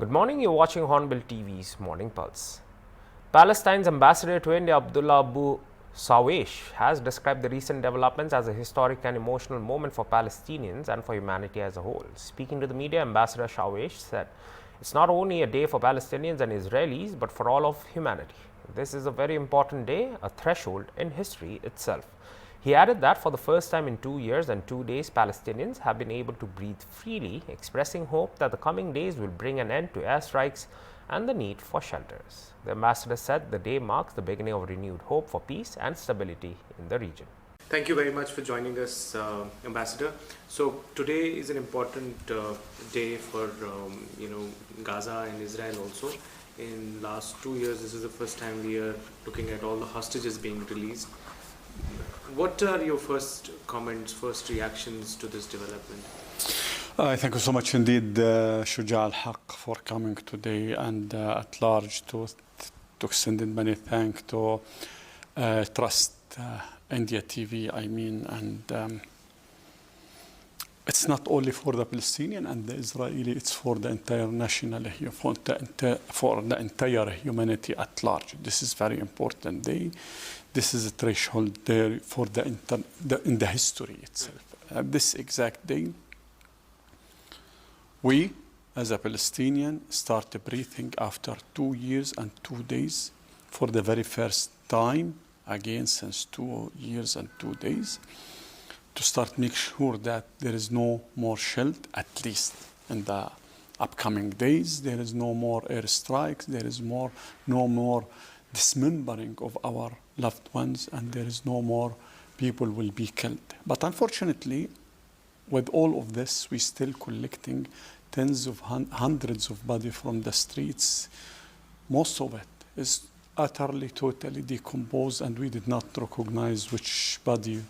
Good morning, you're watching Hornbill TV's Morning Pulse. Palestine's ambassador to India, Abdullah Abu Sawesh, has described the recent developments as a historic and emotional moment for Palestinians and for humanity as a whole. Speaking to the media, Ambassador Sawesh said, "It's not only a day for Palestinians and Israelis, but for all of humanity. This is a very important day, a threshold in history itself." He added that for the first time in 2 years and 2 days, Palestinians have been able to breathe freely, expressing hope that the coming days will bring an end to airstrikes and the need for shelters. The ambassador said the day marks the beginning of renewed hope for peace and stability in the region. Thank you very much for joining us, Ambassador. So today is an important day for Gaza and Israel also. In last 2 years, this is the first time we are looking at all the hostages being released. What are your first comments, first reactions to this development? Thank you so much indeed, Shuja al-Haq, for coming today, and at large to extend many thanks to Trust India TV, and it's not only for the Palestinian and the Israeli, it's for the entire for the entire humanity at large. This is very important day. This is a threshold there for in the history itself. This exact day, we, as a Palestinian, start breathing after 2 years and 2 days for the very first time, again since 2 years and 2 days, to start make sure that there is no more shield, at least in the upcoming days. There is no more airstrikes, there is no more dismembering of our loved ones, and there is no more people will be killed. But unfortunately, with all of this, we're still collecting tens of hundreds of bodies from the streets. Most of it is utterly, totally decomposed, and we did not recognize which body,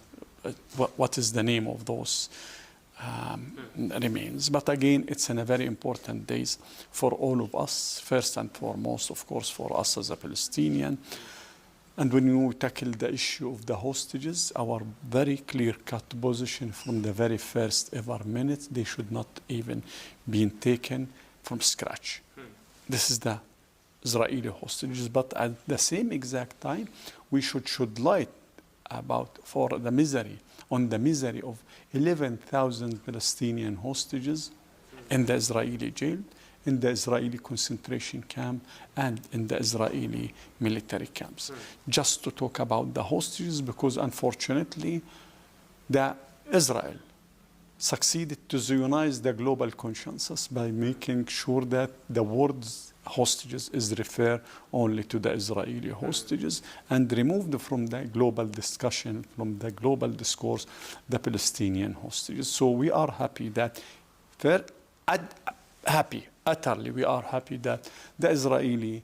what is the name of those remains. But again, it's a very important days for all of us, first and foremost, of course, for us as a Palestinian. And when you tackle the issue of the hostages, our very clear-cut position from the very first ever minute, they should not even be taken from scratch. This is the Israeli hostages, but at the same exact time, we should shed light on the misery of 11,000 Palestinian hostages in the Israeli jail, in the Israeli concentration camp, and in the Israeli military camps. Just to talk about the hostages, because unfortunately, Israel succeeded to Zionize the global consensus by making sure that the words hostages is referred only to the Israeli hostages, and removed from the global discussion, from the global discourse, the Palestinian hostages. So we are happy that, utterly, we are happy that the Israeli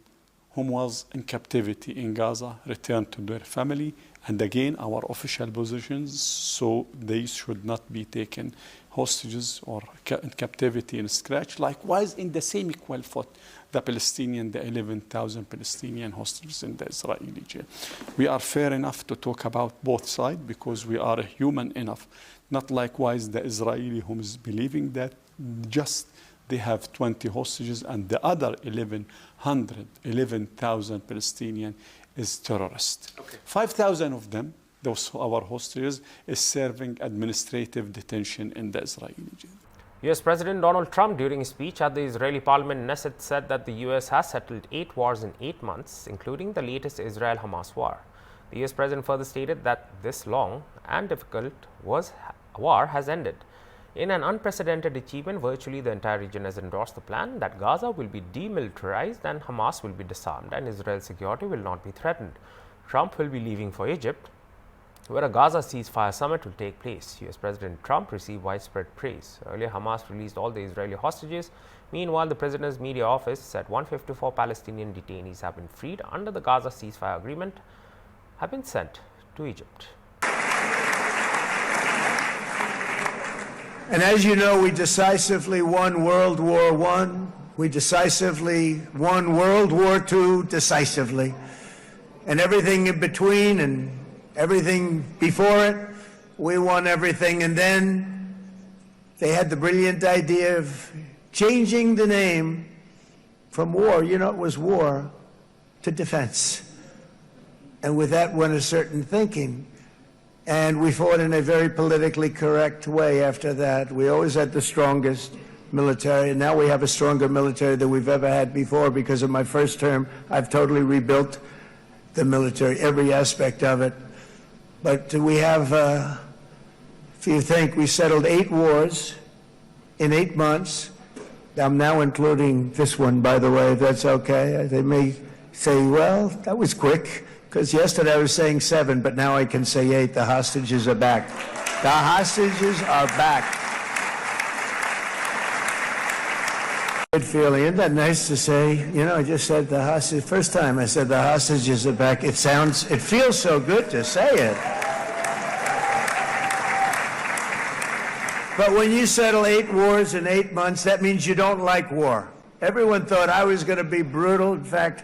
whom was in captivity in Gaza returned to their family. And again, our official positions, so they should not be taken hostages or in captivity in scratch. Likewise, in the same equal foot, the 11,000 Palestinian hostages in the Israeli jail. We are fair enough to talk about both sides because we are human enough. Not likewise the Israeli whom is believing that just they have 20 hostages and the other 11,000 Palestinian is terrorists. Okay. 5,000 of them, those our hostages, is serving administrative detention in the Israeli jail. U.S. President Donald Trump, during his speech at the Israeli Parliament Knesset, said that the U.S. has settled 8 wars in 8 months, including the latest Israel-Hamas war. The U.S. President further stated that this long and difficult war has ended. In an unprecedented achievement, virtually the entire region has endorsed the plan that Gaza will be demilitarized and Hamas will be disarmed and Israel's security will not be threatened. Trump will be leaving for Egypt, where a Gaza ceasefire summit will take place. U.S. President Trump received widespread praise. Earlier, Hamas released all the Israeli hostages. Meanwhile, the president's media office said 154 Palestinian detainees have been freed under the Gaza ceasefire agreement, have been sent to Egypt. And as you know, we decisively won World War I. We decisively won World War II decisively. And everything in between and everything before it, we won everything. And then they had the brilliant idea of changing the name from war. You know, it was war to defense. And with that went a certain thinking. And we fought in a very politically correct way after that. We always had the strongest military, and now we have a stronger military than we've ever had before. Because of my first term, I've totally rebuilt the military, every aspect of it. But we have, if you think, we settled 8 wars in 8 months. I'm now including this one, by the way, if that's okay. They may say, well, that was quick, because yesterday I was saying 7, but now I can say 8. The hostages are back. The hostages are back. Good feeling. Isn't that nice to say? You know, I just said the hostage. First time I said the hostages are back. It feels so good to say it. But when you settle 8 wars in 8 months, that means you don't like war. Everyone thought I was going to be brutal. In fact,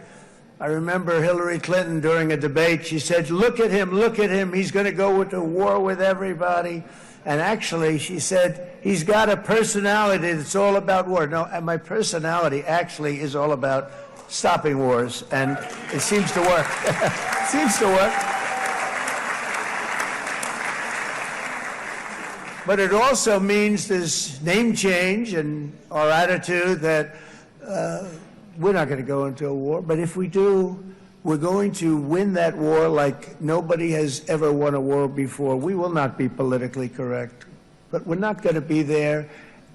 I remember Hillary Clinton during a debate, she said, look at him, he's going to go to war with everybody. And actually, she said, he's got a personality that's all about war. No, and my personality actually is all about stopping wars, and it seems to work. It seems to work. But it also means this name change and our attitude that we're not going to go into a war, but if we do, we're going to win that war like nobody has ever won a war before. We will not be politically correct, but we're not going to be there.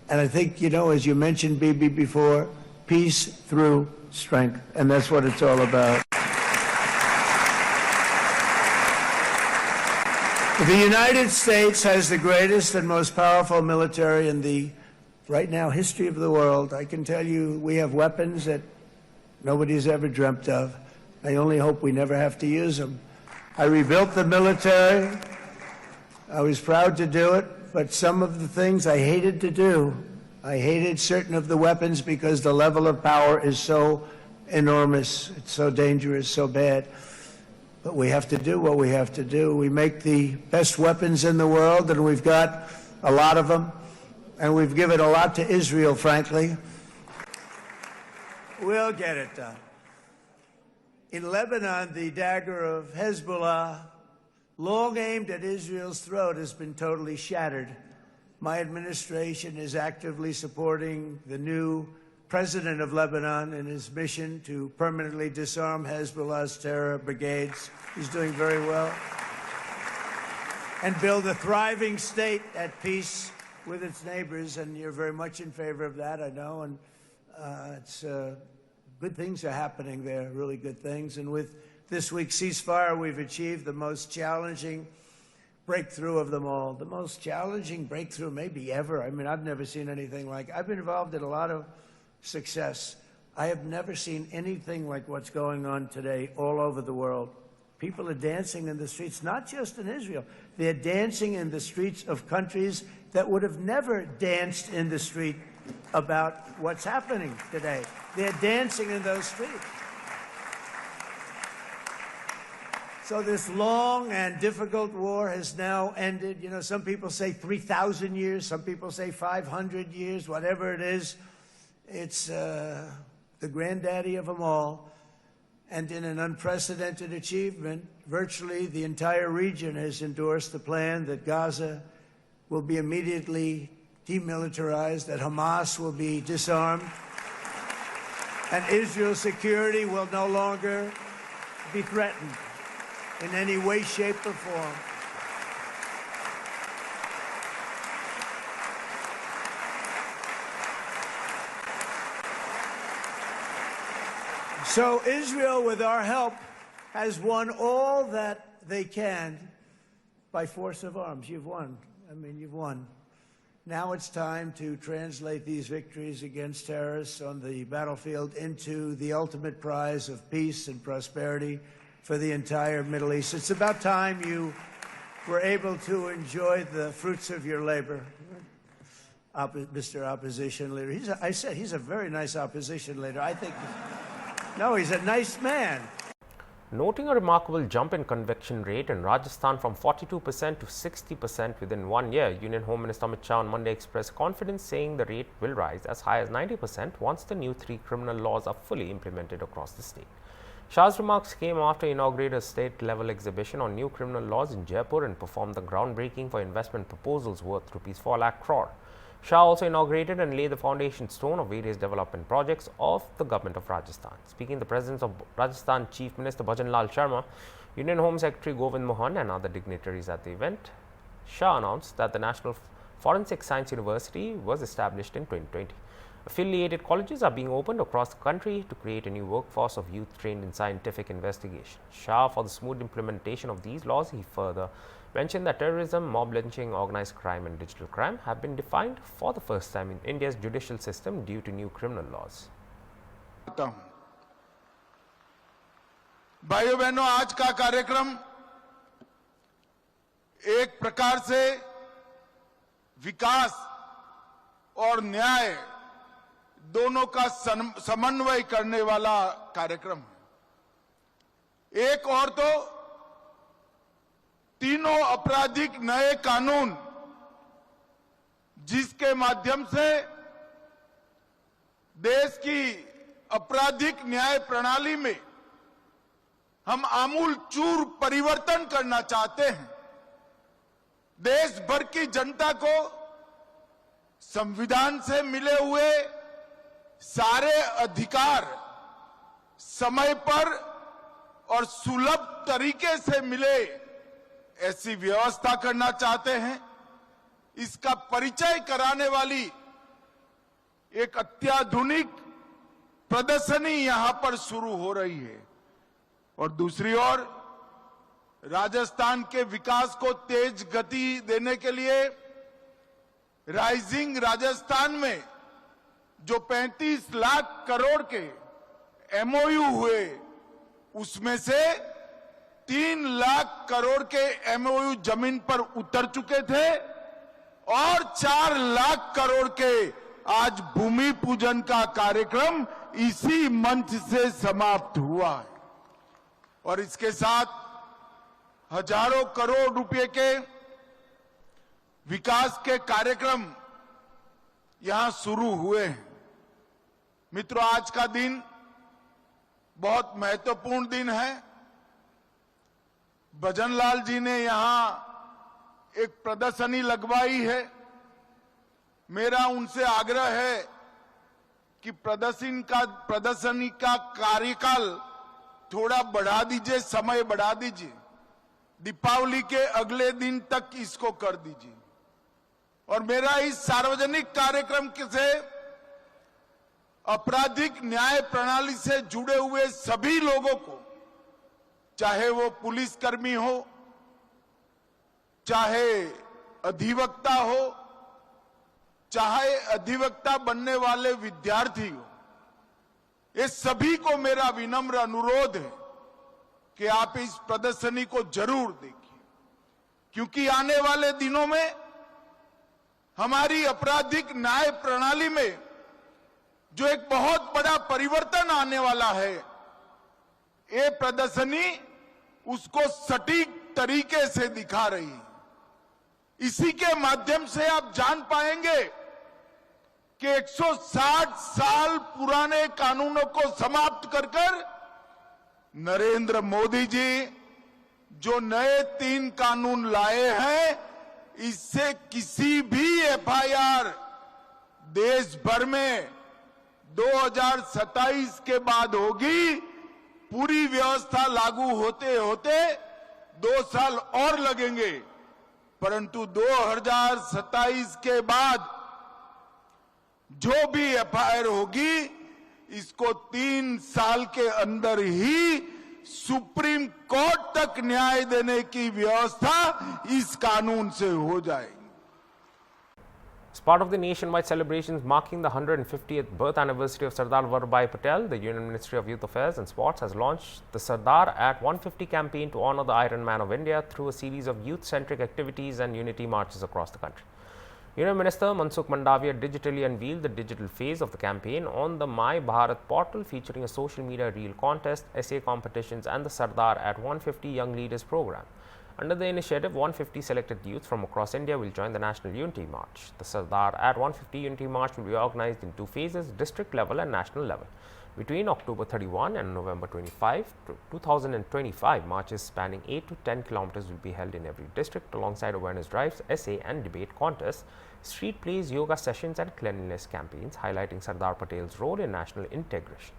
And I think, you know, as you mentioned, Bibi, before, peace through strength, and that's what it's all about. The United States has the greatest and most powerful military in the, right now, history of the world. I can tell you we have weapons that nobody's ever dreamt of. I only hope we never have to use them. I rebuilt the military. I was proud to do it, but some of the things I hated to do. I hated certain of the weapons because the level of power is so enormous. It's so dangerous, so bad. But we have to do what we have to do. We make the best weapons in the world, and we've got a lot of them. And we've given a lot to Israel, frankly. We'll get it done. In Lebanon, the dagger of Hezbollah, long aimed at Israel's throat, has been totally shattered. My administration is actively supporting the new president of Lebanon in his mission to permanently disarm Hezbollah's terror brigades. He's doing very well. And build a thriving state at peace with its neighbors, and you're very much in favor of that, I know, and good things are happening there, really good things. And with this week's ceasefire, we've achieved the most challenging breakthrough of them all. The most challenging breakthrough maybe ever. I mean, I've never seen anything like it. I've been involved in a lot of success. I have never seen anything like what's going on today all over the world. People are dancing in the streets, not just in Israel. They're dancing in the streets of countries that would have never danced in the street about what's happening today. They're dancing in those streets. So this long and difficult war has now ended. You know, some people say 3,000 years, some people say 500 years, whatever it is. It's the granddaddy of them all. And in an unprecedented achievement, virtually the entire region has endorsed the plan that Gaza will be immediately demilitarized, that Hamas will be disarmed, and Israel's security will no longer be threatened in any way, shape, or form. So Israel, with our help, has won all that they can by force of arms. You've won. I mean, you've won. Now it's time to translate these victories against terrorists on the battlefield into the ultimate prize of peace and prosperity for the entire Middle East. It's about time you were able to enjoy the fruits of your labor. Mr. Opposition Leader. I said he's a very nice opposition leader. I think, no, he's a nice man. Noting a remarkable jump in conviction rate in Rajasthan from 42% to 60% within 1 year, Union Home Minister Amit Shah on Monday expressed confidence, saying the rate will rise as high as 90% once the new 3 criminal laws are fully implemented across the state. Shah's remarks came after he inaugurated a state-level exhibition on new criminal laws in Jaipur and performed the groundbreaking for investment proposals worth Rs 4 lakh crore. Shah also inaugurated and laid the foundation stone of various development projects of the government of Rajasthan. Speaking in the presence of Rajasthan Chief Minister Bhajan Lal Sharma, Union Home Secretary Govind Mohan and other dignitaries at the event, Shah announced that the National Forensic Science University was established in 2020. Affiliated colleges are being opened across the country to create a new workforce of youth trained in scientific investigation. Shah, for the smooth implementation of these laws, he further mentioned that terrorism, mob lynching, organized crime and digital crime have been defined for the first time in India's judicial system due to new criminal laws. भाइयों बहनों, आज का कार्यक्रम एक प्रकार से विकास और न्याय दोनों का समन्वय करने वाला कार्यक्रम है। एक और तो तीनों आपराधिक नए कानून जिसके माध्यम से देश की आपराधिक न्याय प्रणाली में हम आमूल चूर परिवर्तन करना चाहते हैं। देश भर की जनता को संविधान से मिले हुए सारे अधिकार समय पर और सुलभ तरीके से मिले ऐसी व्यवस्था करना चाहते हैं। इसका परिचय कराने वाली एक अत्याधुनिक प्रदर्शनी यहां पर शुरू हो रही है और दूसरी ओर राजस्थान के विकास को तेज गति देने के लिए राइजिंग राजस्थान में जो 35 लाख करोड़ के एमओयू हुए उसमें से 3 लाख करोड़ के एमओयू जमीन पर उतर चुके थे और 4 लाख करोड़ के आज भूमि पूजन का कार्यक्रम इसी मंच से समाप्त हुआ है और इसके साथ हजारों करोड़ रुपए के विकास के कार्यक्रम यहां शुरू हुए हैं। मित्रों, आज का दिन बहुत महत्वपूर्ण दिन है। भजनलाल जी ने यहां एक प्रदर्शनी लगवाई है। मेरा उनसे आग्रह है कि प्रदर्शनी का कार्यकाल थोड़ा बढ़ा दीजिए, समय बढ़ा दीजिए, दीपावली के अगले दिन तक इसको कर दीजिए। और मेरा इस सार्वजनिक कार्यक्रम से आपराधिक न्याय प्रणाली से जुड़े हुए सभी लोगों को, चाहे वो पुलिसकर्मी हो, चाहे अधिवक्ता हो, चाहे अधिवक्ता बनने वाले विद्यार्थी हो, ये सभी को मेरा विनम्र अनुरोध है कि आप इस प्रदर्शनी को जरूर देखिए, क्योंकि आने वाले दिनों में हमारी आपराधिक न्याय प्रणाली में जो एक बहुत बड़ा परिवर्तन आने वाला है, ये प्रदर्शनी उसको सटीक तरीके से दिखा रही है। इसी के माध्यम से आप जान पाएंगे कि 160 साल पुराने कानूनों को समाप्त कर नरेंद्र मोदी जी जो नए 3 कानून लाए हैं, इससे किसी भी एफआईआर देश भर में 2027 के बाद होगी। पूरी व्यवस्था लागू होते होते 2 साल और लगेंगे, परंतु 2027 के बाद जो भी एफआईआर होगी, इसको 3 साल के अंदर ही सुप्रीम कोर्ट तक न्याय देने की व्यवस्था इस कानून से हो जाएगी। As part of the nationwide celebrations marking the 150th birth anniversary of Sardar Patel, the Union Ministry of Youth Affairs and Sports has launched the Sardar at 150 campaign to honor the Iron Man of India through a series of youth-centric activities and unity marches across the country. Union Minister Mansukh Mandavia digitally unveiled the digital phase of the campaign on the My Bharat portal, featuring a social media reel contest, essay competitions and the Sardar at 150 Young Leaders program. Under the initiative, 150 selected youth from across India will join the National Unity March. The Sardar at 150 Unity March will be organized in two phases, district level and national level. Between October 31 and November 25, 2025, marches spanning 8 to 10 kilometers will be held in every district, alongside awareness drives, essay and debate contests, street plays, yoga sessions and cleanliness campaigns, highlighting Sardar Patel's role in national integration.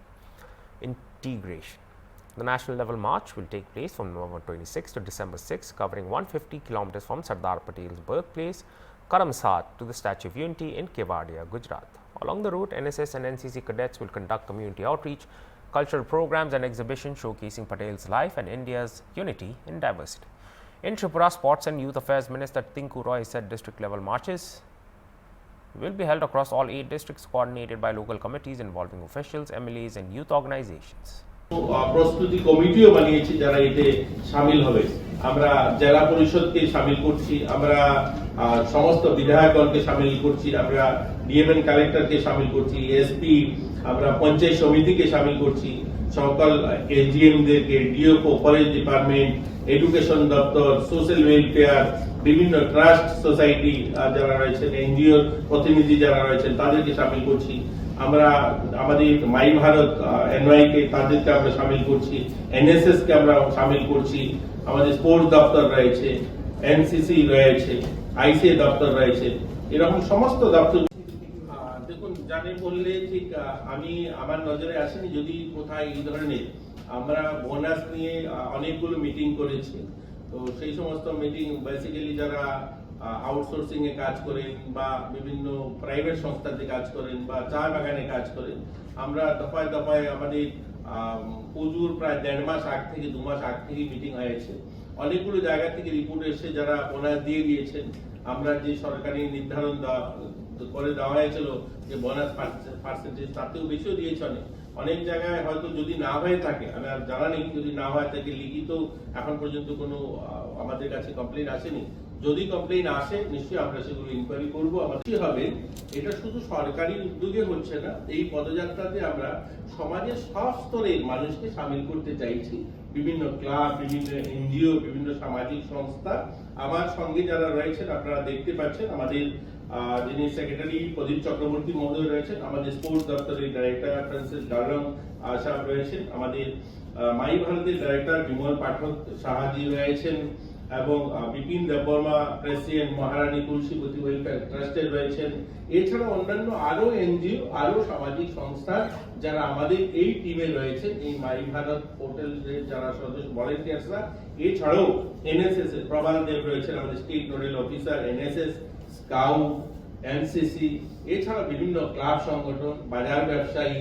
The national level march will take place from November 26 to December 6, covering 150 kilometers from Sardar Patel's birthplace, Karamsad, to the Statue of Unity in Kevadia, Gujarat. Along the route, NSS and NCC cadets will conduct community outreach, cultural programs and exhibitions showcasing Patel's life and India's unity in diversity. In Tripura, Sports and Youth Affairs Minister Tinku Roy said district level marches will be held across all 8 districts, coordinated by local committees involving officials, MLAs and youth organizations. প্রস্তুতি কমিটিও বানিয়েছি যারা এতে শামিল হবে। আমরা জেলা পরিষদকে শামিল করছি, আমরা সমস্ত বিধায়কগণকে শামিল করছি, আমরা ডিএমএন কালেক্টরকে শামিল করছি, এসপি, আমরা পঞ্চায়েত সমিতিকে শামিল করছি, সকল এজিএমদেরকে, ডিওপো, ফরেস্ট ডিপার্টমেন্ট, এডুকেশন দপ্তর, সোশ্যাল ওয়েলফেয়ার, বিভিন্ন ট্রাস্ট সোসাইটি যারা রয়েছেন, এনজিওর প্রতিনিধি যারা রয়েছেন তাদেরকে শামিল করছি। আমরা আমাদের মাই ভারত এনওয়াই কে তাদেরকে আমরা শামিল করছি, এনএসএস কে আমরা শামিল করছি, আমাদের স্পোর্টস দপ্তর রয়েছে, এনসিসি রয়েছে, আইসিএ দপ্তর রয়েছে, এরকম সমস্ত দপ্তর। দেখুন, জানে বললে ঠিক আমি আমার নজরে আসেনি, যদি কোথায় এই ধরনের আমরা বোনাস নিয়ে অনেকগুলো মিটিং করেছি, তো সেই সমস্ত মিটিং বেসিক্যালি যারা আউটসোর্সিং এ কাজ করেন বা বিভিন্ন প্রাইভেট সংস্থাতে কাজ করেন বা চা বাগানে কাজ করেন, আমরা দফায় দফায় আমাদের পুজোর প্রায় 1.5 মাস আগ থেকে 2 মাস আগ থেকে মিটিং হয়েছে। অনেকগুলো জায়গা থেকে রিপোর্ট এসে যারা বোনাস দিয়ে দিয়েছেন, আমরা যে সরকারি নির্ধারণ করে দেওয়া হয়েছিল যে বোনাস পার্সেন্টেজ, তাতেও বেশিও দিয়েছে। অনেক জায়গায় হয়তো যদি না হয়ে থাকে, আমি আর জানা নেই, যদি না হয়ে থাকে লিখিত এখন পর্যন্ত কোনো আমাদের কাছে কমপ্লেইন আসেনি। যদি কমপ্লেইন আসে নিশ্চয়ই আমরা সেগুলো ইনকোয়ারি করবো। আমাদের হবে এটা শুধু সরকারি উদ্যোগে হচ্ছে না, এই পদযাত্রাতে আমরা সমাজের সব স্তরের মানুষকে সামিল করতে চাইছি। বিভিন্ন ক্লাব, বিভিন্ন এনজিও, বিভিন্ন সামাজিক সংস্থা আমার সঙ্গে যারা রয়েছেন আপনারা দেখতে পাচ্ছেন। আমাদের যিনি সেক্রেটারি প্রদীপ চক্রবর্তী মহোদয় রয়েছেন, আমাদের স্পোর্টস দপ্তরের ডাইরেক্টর ফ্রান্সিস ডার্লং সাহেব রয়েছেন, আমাদের মাই ভারতের ডাইরেক্টর বিমল পাঠক সাহাজি রয়েছেন, এবং বিপিন দেববর্মা প্রেসিডেন্ট, মহারানী তুলসীবতী ওয়েলফেয়ার ট্রাস্টের রয়েছেন। এছাড়া অন্যান্য আরো এনজিও, আরো সামাজিক সংস্থা যারা আমাদের এই টিমে রয়েছেন, এই মাই ভারত পোর্টালের যারা সদস্য ভলেন্টিয়ার্সরা, এছাড়াও এনএসএস এর প্রবাল দেব রয়েছেন, আমাদের state nodal officer, NSS, scout, NCC, এছাড়া বিভিন্ন ক্লাব সংগঠন, বাজার ব্যবসায়ী,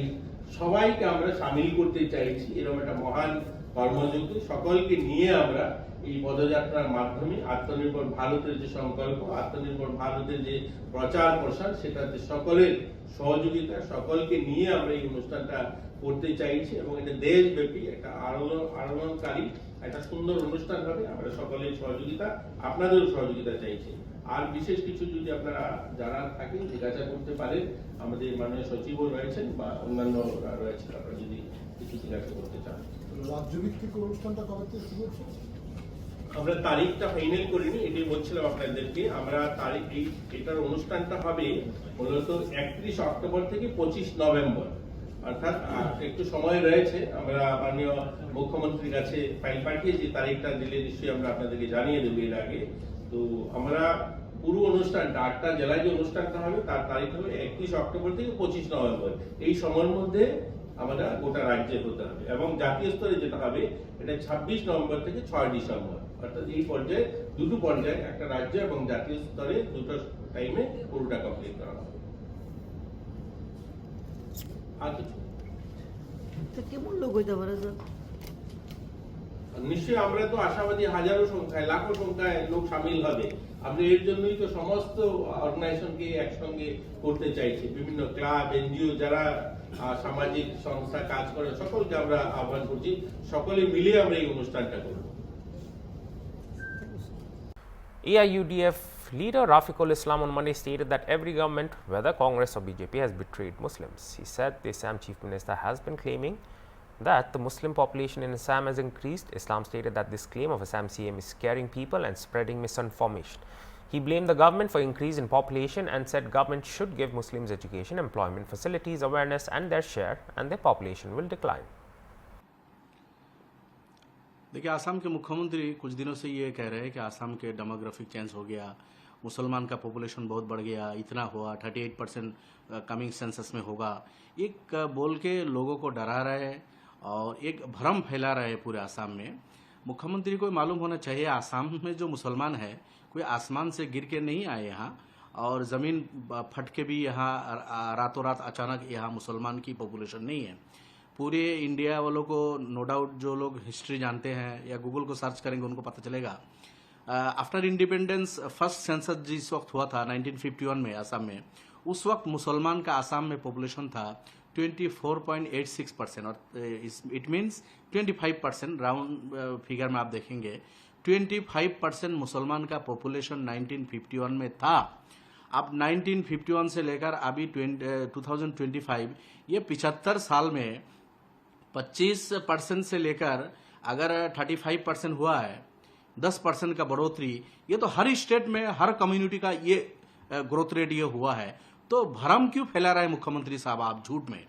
সবাইকে আমরা সামিল করতে চাইছি এরকম একটা মহান কর্মযজ্ঞে। সকলকে নিয়ে আমরা এই পদযাত্রার মাধ্যমে আত্মনির্ভর ভারতের যে সংকল্প, আত্মনির্ভর ভারতের যে প্রচার প্রসার, সেটাতে সকলের সহযোগিতা, সকলকে নিয়ে আমরা এই অনুষ্ঠানটা করতে চাইছি এবং এটা দেশব্যাপী একটা আলোড়নকারী একটা সুন্দর অনুষ্ঠান হবে। আমরা সকলের সহযোগিতা, আপনাদেরও সহযোগিতা চাইছি। আর বিশেষ কিছু যদি আপনারা জানার থাকে জিজ্ঞাসা করতে পারেন, আমাদের মাননীয় সচিবও রয়েছেন বা অন্যান্য রয়েছেন, আপনারা যদি কিছু জিজ্ঞাসা করতে চান। রাজ্যভিত্তিক অনুষ্ঠানটা কবে থেকে শুরু হচ্ছে? আমরা তারিখটা ফাইনাল করিনি, এটাই বলছিলাম আপনাদেরকে। আমরা তারিখ এটার অনুষ্ঠানটা হবে মূলত 31 অক্টোবর থেকে 25 নভেম্বর, অর্থাৎ একটু সময় রয়েছে। আমরা মাননীয় মুখ্যমন্ত্রীর কাছে ফাইল পাঠিয়েছি, তারিখটা দিলে নিশ্চয়ই আমরা আপনাদেরকে জানিয়ে দেবো এর আগে। তো আমরা পুরো অনুষ্ঠানটা 8টা জেলায় যে অনুষ্ঠানটা হবে তার তারিখ হবে 31 অক্টোবর থেকে 25 নভেম্বর। এই সময়ের মধ্যে আমরা গোটা রাজ্যে হতে হবে এবং জাতীয় স্তরে যেটা হবে এটা 26 নভেম্বর থেকে 6 ডিসেম্বর, অর্থাৎ এই পর্যায়ে দুটো পর্যায়ে, একটা রাজ্য এবং জাতীয় স্তরে দুটো টাইমে পুরোটা কমপ্লিট করা হবে। আর কিছু কেমন লোক হইতে পারে স্যার? নিশ্চয়ই আমরা তো আশাবাদী হাজারো সংখ্যায়, লাখো সংখ্যায় লোক সামিল হবে। আমরা এর জন্যই তো সমস্ত অর্গানাইজেশনকে একসঙ্গে করতে চাইছি। বিভিন্ন ক্লাব, এনজিও, যারা সামাজিক সংস্থা কাজ করে, সকলকে আমরা আহ্বান করছি, সকলে মিলে আমরা এই অনুষ্ঠানটা করব। AIUDF leader Rafiqul Islam on Monday stated that every government, whether Congress or BJP, has betrayed Muslims. He said the Assam Chief Minister has been claiming that the Muslim population in Assam has increased. Islam stated that this claim of Assam CM is scaring people and spreading misinformation. He blamed the government for increase in population and said government should give Muslims education, employment facilities, awareness and their share, and their population will decline. देखिए, आसाम के मुख्यमंत्री कुछ दिनों से ये कह रहे हैं कि आसाम के डेमोग्राफिक चेंज हो गया, मुसलमान का पॉपुलेशन बहुत बढ़ गया, इतना हुआ, 38% कमिंग सेंसस में होगा, एक बोल के लोगों को डरा रहे हैं और एक भ्रम फैला रहे हैं पूरे आसाम में। मुख्यमंत्री को मालूम होना चाहिए आसाम में जो मुसलमान है कोई आसमान से गिर के नहीं आए यहाँ और ज़मीन फट के भी यहाँ रातों रात अचानक यहाँ मुसलमान की पॉपुलेशन नहीं है। पूरे इंडिया वालों को नो डाउट जो लोग हिस्ट्री जानते हैं या गूगल को सर्च करेंगे उनको पता चलेगा। आफ्टर इंडिपेंडेंस फर्स्ट सेंसस जिस वक्त हुआ था 1951 में आसाम में, उस वक्त मुसलमान का आसाम में पॉपुलेशन था 24.86% और इट मीन्स 25% राउंड फिगर में आप देखेंगे 25% मुसलमान का पॉपुलेशन 1951 में था। अब 1951 से लेकर अभी 2025 ये 75 साल में 25% से लेकर अगर 35% हुआ है, 10% का बढ़ोतरी, ये तो हर स्टेट में हर कम्युनिटी का ये ग्रोथ रेट ये हुआ है। तो भ्रम क्यों फैला रहे हैं मुख्यमंत्री साहब आप झूठ में।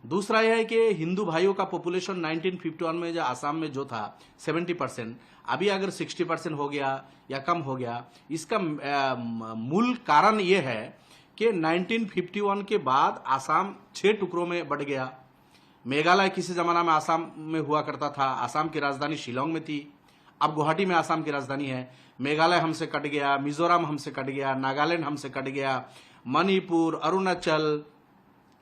दूसरा यह है कि हिंदू भाइयों का पॉपुलेशन 1951 में जो आसाम में जो था 70%, अभी अगर 60% हो गया या कम हो गया, इसका मूल कारण ये है कि 1951 के बाद आसाम 6 टुकड़ों में बढ़ गया। मेघालय किसी जमाना में आसाम में हुआ करता था, आसाम की राजधानी शिलोंग में थी, अब गुवाहाटी में आसाम की राजधानी है। मेघालय हमसे कट गया, मिजोरम हमसे कट गया, नागालैंड हमसे कट गया, मणिपुर, अरुणाचल,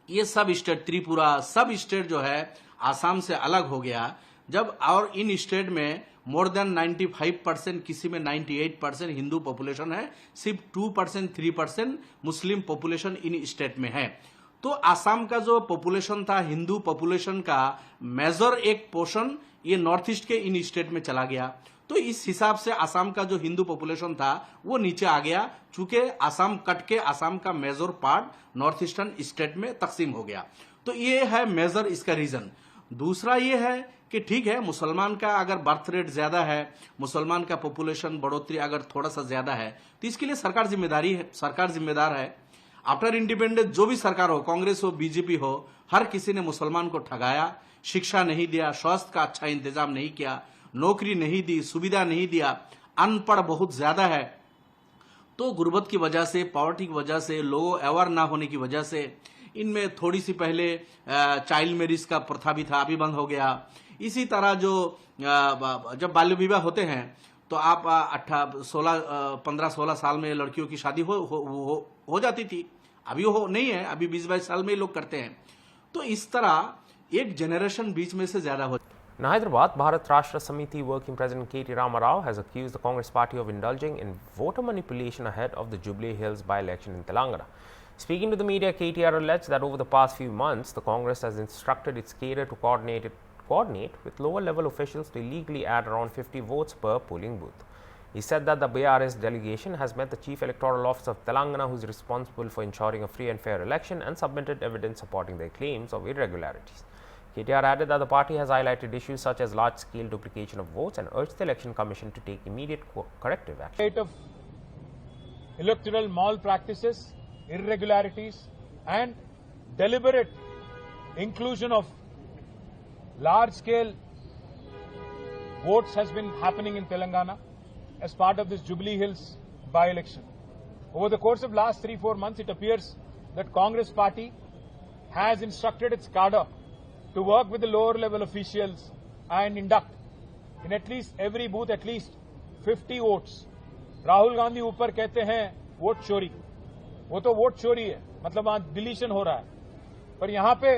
ये सब स्टेट, त्रिपुरा, सब स्टेट जो है आसाम से अलग हो गया। जब और इन स्टेट में मोर देन 95%, किसी में 98% हिंदू पॉपुलेशन है, सिर्फ 2% 3% मुस्लिम पॉपुलेशन इन स्टेट में है। तो आसाम का जो पॉपुलेशन था हिंदू पॉपुलेशन का मेजर एक पोर्शन ये नॉर्थ ईस्ट के इन स्टेट में चला गया। तो इस हिसाब से आसाम का जो हिंदू पॉपुलेशन था वो नीचे आ गया, चूंकि आसाम कट के आसाम का major part North Eastern state में तकसीम हो गया। तो ये है मेजर इसका रीजन। दूसरा ये है कि ठीक है, मुसलमान का अगर बर्थ रेट ज्यादा है, मुसलमान का पॉपुलेशन बढ़ोतरी अगर थोड़ा सा ज्यादा है, तो इसके लिए सरकार जिम्मेदार है। आफ्टर इंडिपेंडेंस जो भी सरकार हो, कांग्रेस हो बीजेपी हो, हर किसी ने मुसलमान को ठगाया, शिक्षा नहीं दिया, स्वास्थ्य का अच्छा इंतजाम नहीं किया, नौकरी नहीं दी, सुविधा नहीं दिया, अनपढ़ बहुत ज्यादा है। तो गुर्बत की वजह से, पॉवर्टी की वजह से, लोगों अवेयर ना होने की वजह से इनमें थोड़ी सी पहले चाइल्ड मैरिज का प्रथा भी था, अभी बंद हो गया। इसी तरह जो जब बाल्य विवाह होते हैं तो आप 15-16 साल में लड़कियों की शादी हो जाती थी, अभी वो नहीं है, अभी 20-22 साल में लोग करते हैं। तो इस तरह एक जनरेशन बीच में से ज्यादा हो। In Hyderabad, Bharat Rashtra Samiti working president K.T. Rama Rao has accused the Congress party of indulging in voter manipulation ahead of the Jubilee Hills by-election in Telangana. Speaking to the media, KTR alleged that over the past few months, the Congress has instructed its cadre to coordinate with lower-level officials to illegally add around 50 votes per polling booth. He said that the BRS delegation has met the Chief Electoral Officer of Telangana, who is responsible for ensuring a free and fair election, and submitted evidence supporting their claims of irregularities. KTR added that the party has highlighted issues such as large-scale duplication of votes and urged the Election Commission to take immediate corrective action. Of electoral malpractices, irregularities, and deliberate inclusion of large-scale votes has been happening in Telangana as part of this Jubilee Hills by-election. Over the course of last 3-4 months, it appears that Congress party has instructed its cadre to work with the lower level officials and induct in at least every booth at least 50 votes. Rahul Gandhi ऊपर कहते हैं vote चोरी, वो तो vote चोरी है, मतलब वहां डिलीशन हो रहा है, पर यहां पे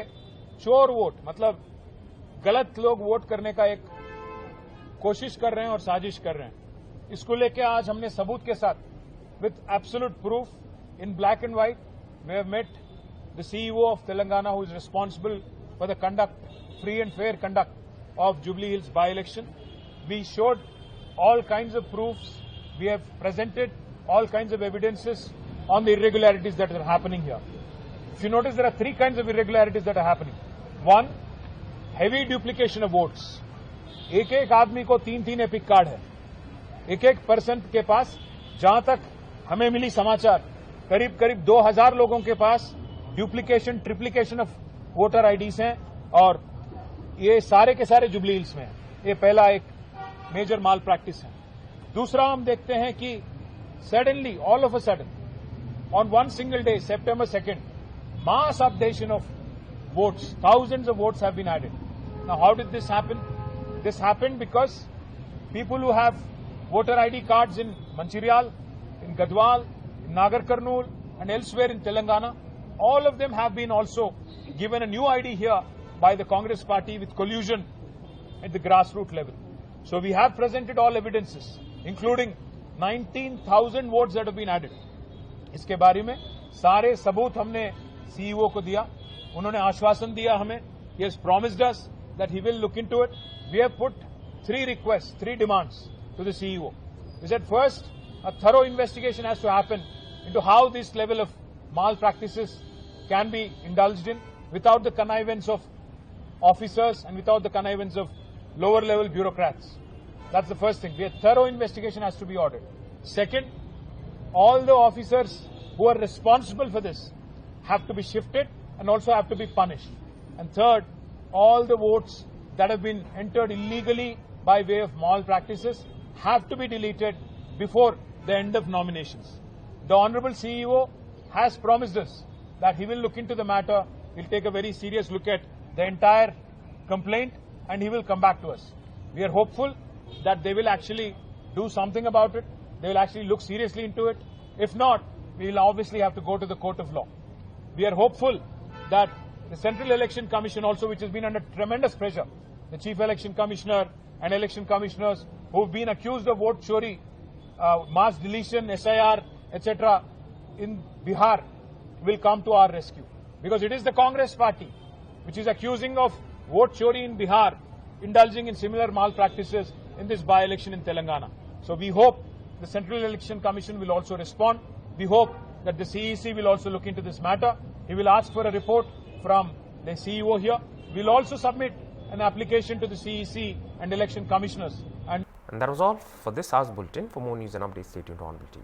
चोर वोट मतलब गलत लोग वोट करने का एक कोशिश कर रहे हैं और साजिश कर रहे हैं। इसको लेके आज हमने सबूत के साथ with absolute proof in black and white we have met the CEO of Telangana, who is responsible for the free and fair conduct of Jubilee Hills by-election. We showed all kinds of proofs. We have presented all kinds of evidences on the irregularities that are happening here. If you notice, there are three kinds of irregularities that are happening. One, heavy duplication of votes. एक आदमी को 3 epic card है. एक person के पास, जहां तक हमें मिली समाचार, करीब 2000 लोगों के पास डुप्लीकेशन ट्रिप्लीकेशन ऑफ वोटर आईडीज हैं और ये सारे के सारे जुबली हिल्स में हैं. ये पहला एक मेजर माल प्रैक्टिस है. दूसरा हम देखते हैं कि suddenly, all of a sudden, on one single day, September 2nd, mass updation of votes, thousands of votes have been added. Now, how did this happen? This happened because people who have voter ID cards in Mancherial, in Gadwal, in Nagar Karnool, and elsewhere in Telangana, all of them have been also given a new ID here by the Congress party with collusion at the grassroots level. So we have presented all evidences, including 19,000 votes that have been added. इसके बारे में सारे सबूत हमने CEO को दिया. उन्होंने आश्वासन दिया हमें. He has promised us that he will look into it. We have put 3 requests, 3 demands to the CEO. We said first, a thorough investigation has to happen into how this level of malpractices can be indulged in without the connivance of officers and without the connivance of lower level bureaucrats. That's the first thing. A thorough investigation has to be ordered. Second, all the officers who are responsible for this have to be shifted and also have to be punished. And third, all the votes that have been entered illegally by way of malpractices have to be deleted before the end of nominations. The Honorable CEO has promised us that he will look into the matter. He'll take a very serious look at the entire complaint and he will come back to us. We are hopeful that they will actually do something about it. They will actually look seriously into it. If not, we will obviously have to go to the court of law. We are hopeful that the Central Election Commission also, which has been under tremendous pressure, the Chief Election Commissioner and election commissioners who have been accused of vote chori, mass deletion, SIR, etc. in Bihar will come to our rescue. Because it is the Congress party which is accusing of vote chori in Bihar, indulging in similar malpractices in this by-election in Telangana. So we hope the Central Election Commission will also respond. We hope that the CEC will also look into this matter. He will ask for a report from the CEO here. We will also submit an application to the CEC and election commissioners. And that was all for this hour's bulletin. For more news and updates, stay tuned to Hornbill TV.